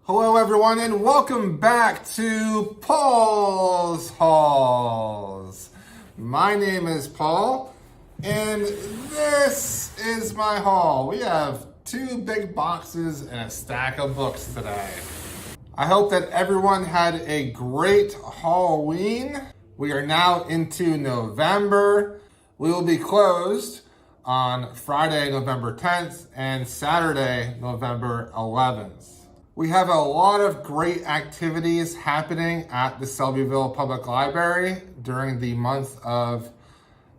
Hello everyone and welcome back to Paul's Hauls. My name is Paul and this is my haul. We have 2 big boxes and a stack of books today. I hope that everyone had a great Halloween. We are now into November. We will be closed on Friday, November 10th and Saturday, November 11th. We have a lot of great activities happening at the Selbyville Public Library during the month of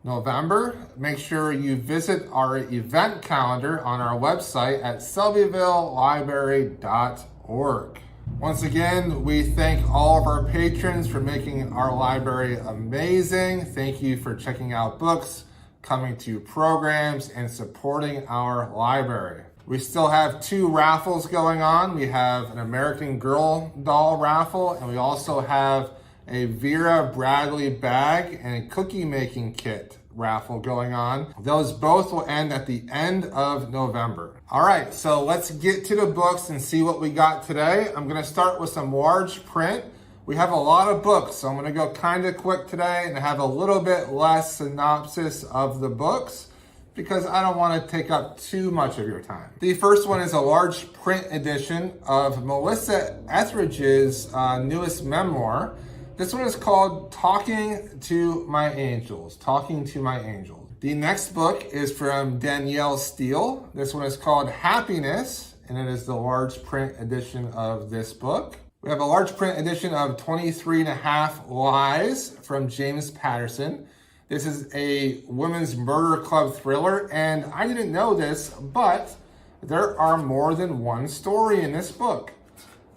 November. Make sure you visit our event calendar on our website at selbyvillelibrary.org. Once again, we thank all of our patrons for making our library amazing. Thank you for checking out books, coming to programs, and supporting our library. We still have 2 raffles going on. We have an American Girl doll raffle, and we also have a Vera Bradley bag and a cookie making kit raffle going on. Those both will end at the end of November. All right, so let's get to the books and see what we got today. I'm gonna start with some large print. We have a lot of books, so I'm gonna go kind of quick today and have a little bit less synopsis of the books, because I don't want to take up too much of your time. The first one is a large print edition of Melissa Etheridge's newest memoir. This one is called Talking to My Angels. Talking to My Angels. The next book is from Danielle Steele. This one is called Happiness, and it is the large print edition of this book. We have a large print edition of 23 and a Half Lies from James Patterson. This is a women's murder club thriller, and I didn't know this, but there are more than one story in this book.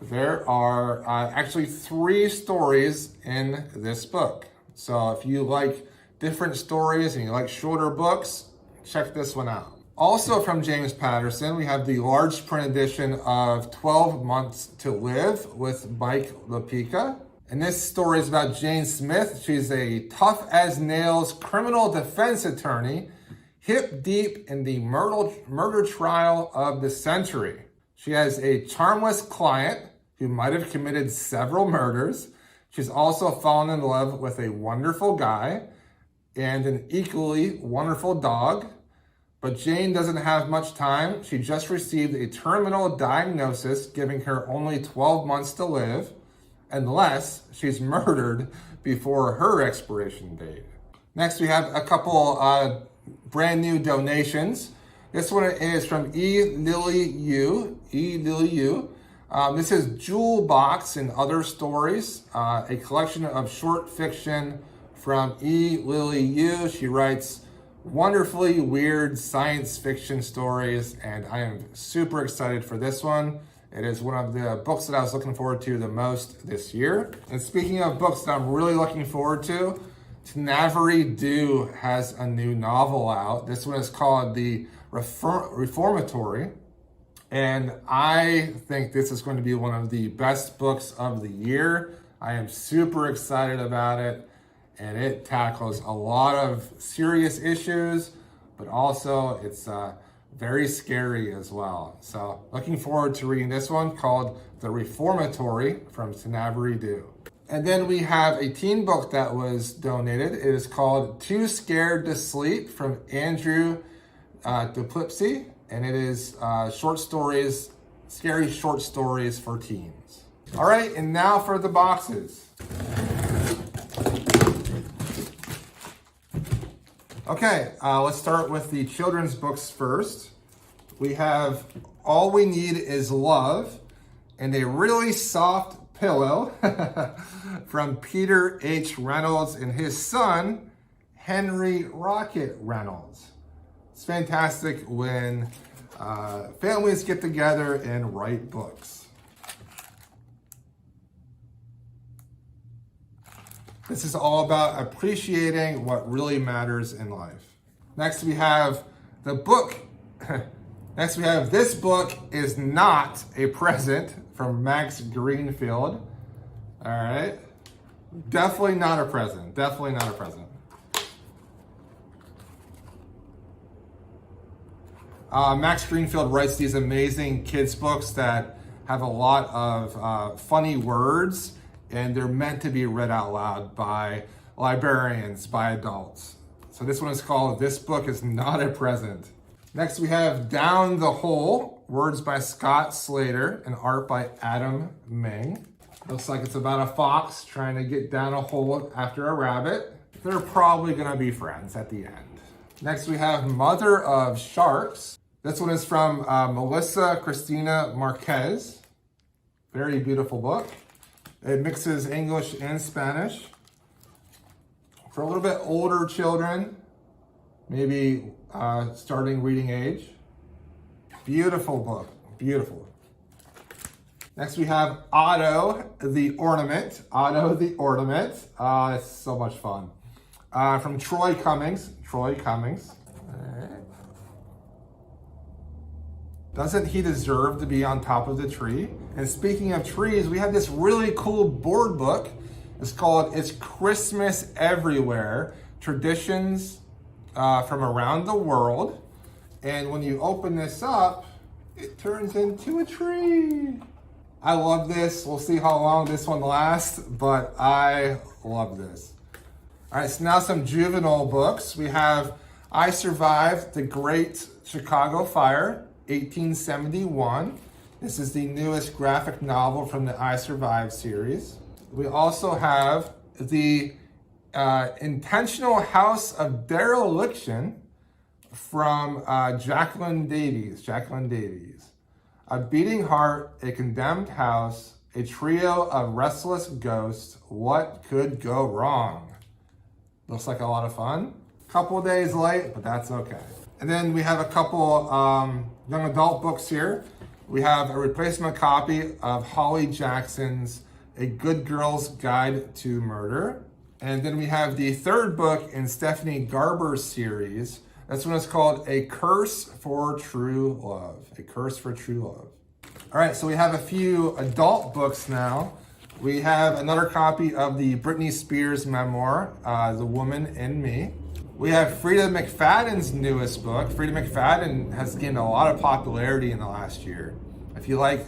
There are actually 3 stories in this book. So if you like different stories and you like shorter books, check this one out. Also from James Patterson, we have the large print edition of 12 Months to Live with Mike LaPica. And this story is about Jane Smith. She's a tough-as-nails criminal defense attorney, hip deep in the murder trial of the century. She has a charmless client who might have committed several murders. She's also fallen in love with a wonderful guy and an equally wonderful dog. But Jane doesn't have much time. She just received a terminal diagnosis, giving her only 12 months to live, unless she's murdered before her expiration date. Next, we have a couple brand new donations. This one is from E. Lily Yu. This is Jewel Box and Other Stories, a collection of short fiction from E. Lily Yu. She writes wonderfully weird science fiction stories, and I am super excited for this one. It is one of the books that I was looking forward to the most this year. And speaking of books that I'm really looking forward to, Tanavery Dew has a new novel out. This one is called The Reformatory. And I think this is going to be one of the best books of the year. I am super excited about it. And it tackles a lot of serious issues, but also it's very scary as well. So looking forward to reading this one called The Reformatory from Tanavery Dew. And then we have a teen book that was donated. It is called Too Scared to Sleep from Andrew Duplessis. And it is short stories, scary short stories for teens. All right, and now for the boxes. Okay, let's start with the children's books first. We have All We Need Is Love and a Really Soft Pillow from Peter H. Reynolds and his son, Henry Rocket Reynolds. It's fantastic when families get together and write books. This is all about appreciating what really matters in life. Next we have the book. Next we have This Book Is Not a Present from Max Greenfield. All right. Definitely not a present. Definitely not a present. Max Greenfield writes these amazing kids books that have a lot of funny words, and they're meant to be read out loud by librarians, by adults. So this one is called This Book Is Not a Present. Next we have Down the Hole, words by Scott Slater and art by Adam Ming. Looks like it's about a fox trying to get down a hole after a rabbit. They're probably gonna be friends at the end. Next we have Mother of Sharks. This one is from Melissa Cristina Marquez. Very beautiful book. It mixes English and Spanish. For a little bit older children, maybe starting reading age. Beautiful book, beautiful. Next we have Otto the Ornament. Otto the Ornament. It's so much fun. From Troy Cummings. Troy Cummings. Doesn't he deserve to be on top of the tree? And speaking of trees, we have this really cool board book. It's called It's Christmas Everywhere, Traditions from Around the World. And when you open this up, it turns into a tree. I love this. We'll see how long this one lasts, but I love this. All right, so now some juvenile books. We have I Survived the Great Chicago Fire, 1871. This is the newest graphic novel from the I Survived series. We also have the Intentional House of Dereliction from Jacqueline Davies. Jacqueline Davies. A Beating Heart, A Condemned House, A Trio of Restless Ghosts. What could go wrong? Looks like a lot of fun. Couple days late, but that's okay. And then we have a couple young adult books here. We have a replacement copy of Holly Jackson's A Good Girl's Guide to Murder. And then we have the third book in Stephanie Garber's series. This one is called A Curse for True Love. A Curse for True Love. All right, so we have a few adult books now. We have another copy of the Britney Spears memoir, The Woman in Me. We have Frida McFadden's newest book. Frida McFadden has gained a lot of popularity in the last year. If you like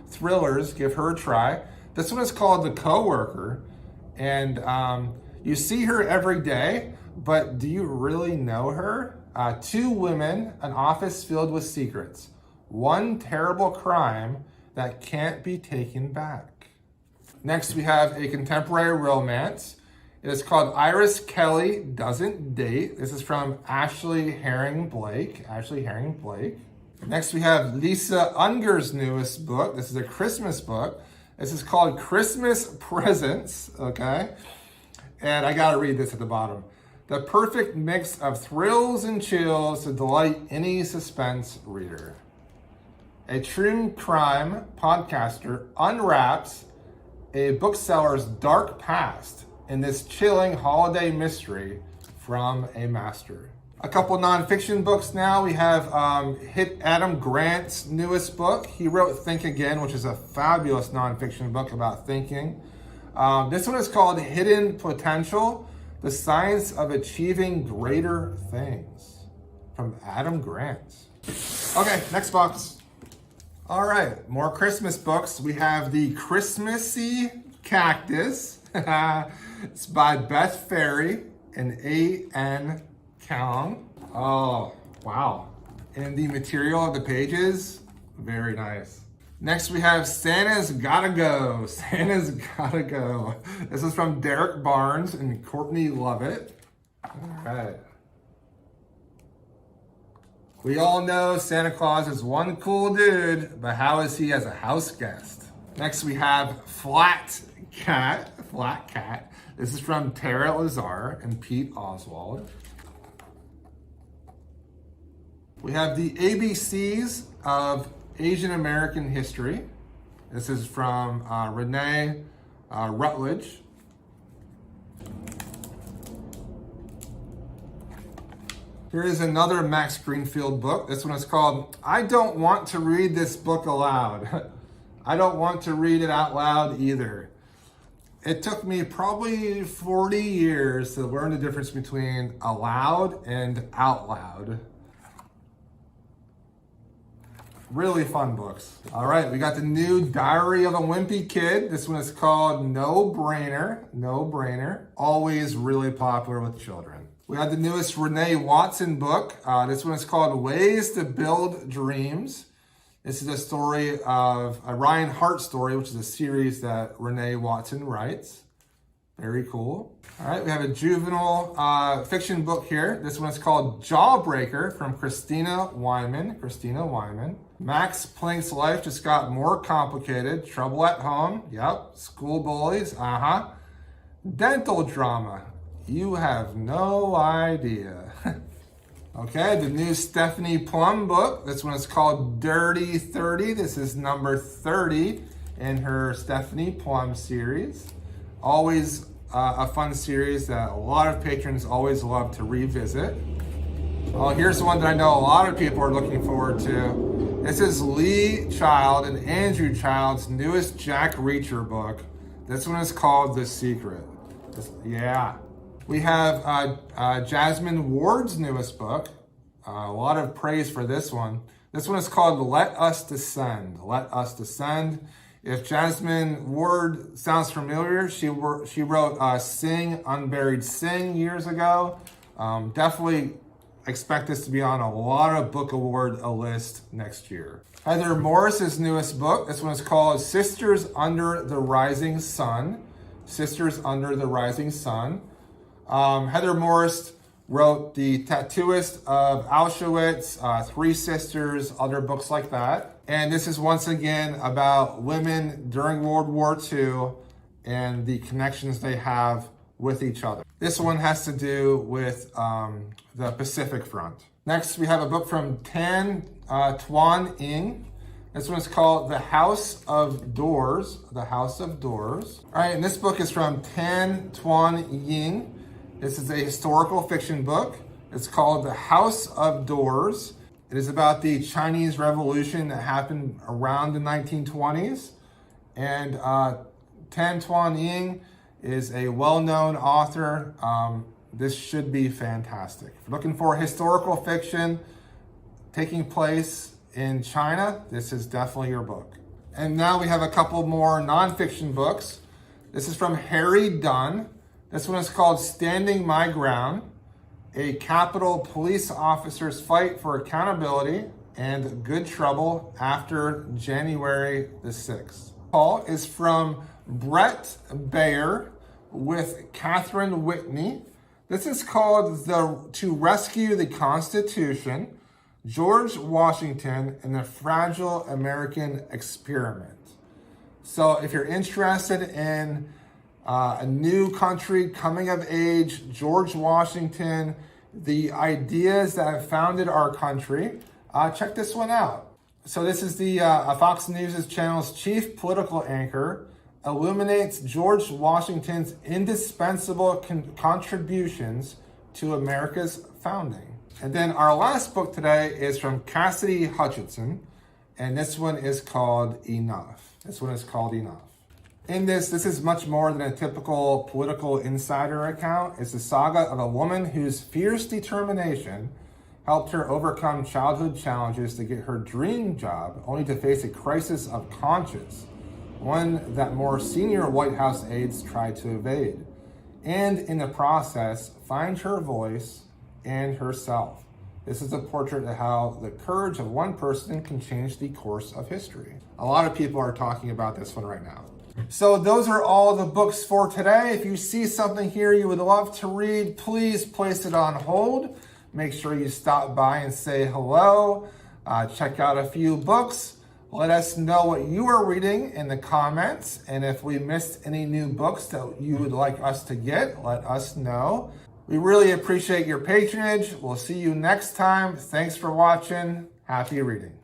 thrillers, give her a try. This one is called The Coworker, and you see her every day, but do you really know her? Two women, an office filled with secrets. One terrible crime that can't be taken back. Next, we have a contemporary romance. It is called Iris Kelly Doesn't Date. This is from Ashley Herring Blake. Ashley Herring Blake. Next, we have Lisa Unger's newest book. This is a Christmas book. This is called Christmas Presents, okay? And I gotta read this at the bottom. The perfect mix of thrills and chills to delight any suspense reader. A true crime podcaster unwraps a bookseller's dark past in this chilling holiday mystery from a master. A couple nonfiction books now. We have hit Adam Grant's newest book. He wrote Think Again, which is a fabulous nonfiction book about thinking. This one is called Hidden Potential, The Science of Achieving Greater Things, from Adam Grant. Okay, next box. All right, more Christmas books. We have The Christmassy Cactus. It's by Beth Ferry and A.N. Kong. Oh, wow. And the material of the pages, very nice. Next, we have Santa's Gotta Go. Santa's Gotta Go. This is from Derek Barnes and Courtney Lovett. All right. We all know Santa Claus is one cool dude, but how is he as a house guest? Next, we have Flat Cat. Flat Cat. This is from Tara Lazar and Pete Oswald. We have the ABCs of Asian American History. This is from Renee Rutledge. Here is another Max Greenfield book. This one is called I Don't Want to Read This Book Aloud. I don't want to read it out loud either. It took me probably 40 years to learn the difference between aloud and out loud. Really fun books. All right, we got the new Diary of a Wimpy Kid. This one is called No Brainer. No Brainer. Always really popular with children. We have the newest Renee Watson book. This one is called Ways to Build Dreams. This is a story of a Ryan Hart story, which is a series that Renee Watson writes. Very cool. All right, we have a juvenile fiction book here. This one is called Jawbreaker from Christina Wyman. Christina Wyman. Max Planck's life just got more complicated. Trouble at home. Yep. School bullies. Dental drama. You have no idea. Okay, the new Stephanie Plum book. This one is called Dirty 30. This is number 30 in her Stephanie Plum series. Always a fun series that a lot of patrons always love to revisit. Well, here's the one that I know a lot of people are looking forward to. This is Lee Child and Andrew Child's newest Jack Reacher book. This one is called The Secret. Yeah. We have Jasmine Ward's newest book. A lot of praise for this one. This one is called Let Us Descend. Let Us Descend. If Jasmine Ward sounds familiar, she wrote Sing, Unburied Sing years ago. Definitely expect this to be on a lot of book award list next year. Heather Morris's newest book. This one is called Sisters Under the Rising Sun. Sisters Under the Rising Sun. Heather Morris wrote The Tattooist of Auschwitz, Three Sisters, other books like that. And this is once again about women during World War II and the connections they have with each other. This one has to do with the Pacific Front. Next, we have a book from Tan Tuan Ing. This one is called The House of Doors. The House of Doors. All right, and this book is from Tan Tuan Ying. This is a historical fiction book. It's called The House of Doors. It is about the Chinese Revolution that happened around the 1920s. And Tan Tuan Ying is a well-known author. This should be fantastic. If you're looking for historical fiction taking place in China, this is definitely your book. And now we have a couple more nonfiction books. This is from Harry Dunn. This one is called Standing My Ground, a Capitol Police Officer's Fight for Accountability and Good Trouble After January the 6th. Paul is from Brett Bayer with Catherine Whitney. This is called To Rescue the Constitution, George Washington and the Fragile American Experiment. So if you're interested in a new country coming of age, George Washington, the ideas that have founded our country, check this one out. So this is the Fox News channel's chief political anchor, illuminates George Washington's indispensable contributions to America's founding. And then our last book today is from Cassidy Hutchinson, and this one is called Enough. This one is called Enough. In this is much more than a typical political insider account. It's a saga of a woman whose fierce determination helped her overcome childhood challenges to get her dream job, only to face a crisis of conscience, one that more senior White House aides tried to evade, and in the process, find her voice and herself. This is a portrait of how the courage of one person can change the course of history. A lot of people are talking about this one right now. So those are all the books for today. If you see something here you would love to read, please place it on hold. Make sure you stop by and say hello. Check out a few books. Let us know what you are reading in the comments. And if we missed any new books that you would like us to get, let us know. We really appreciate your patronage. We'll see you next time. Thanks for watching. Happy reading.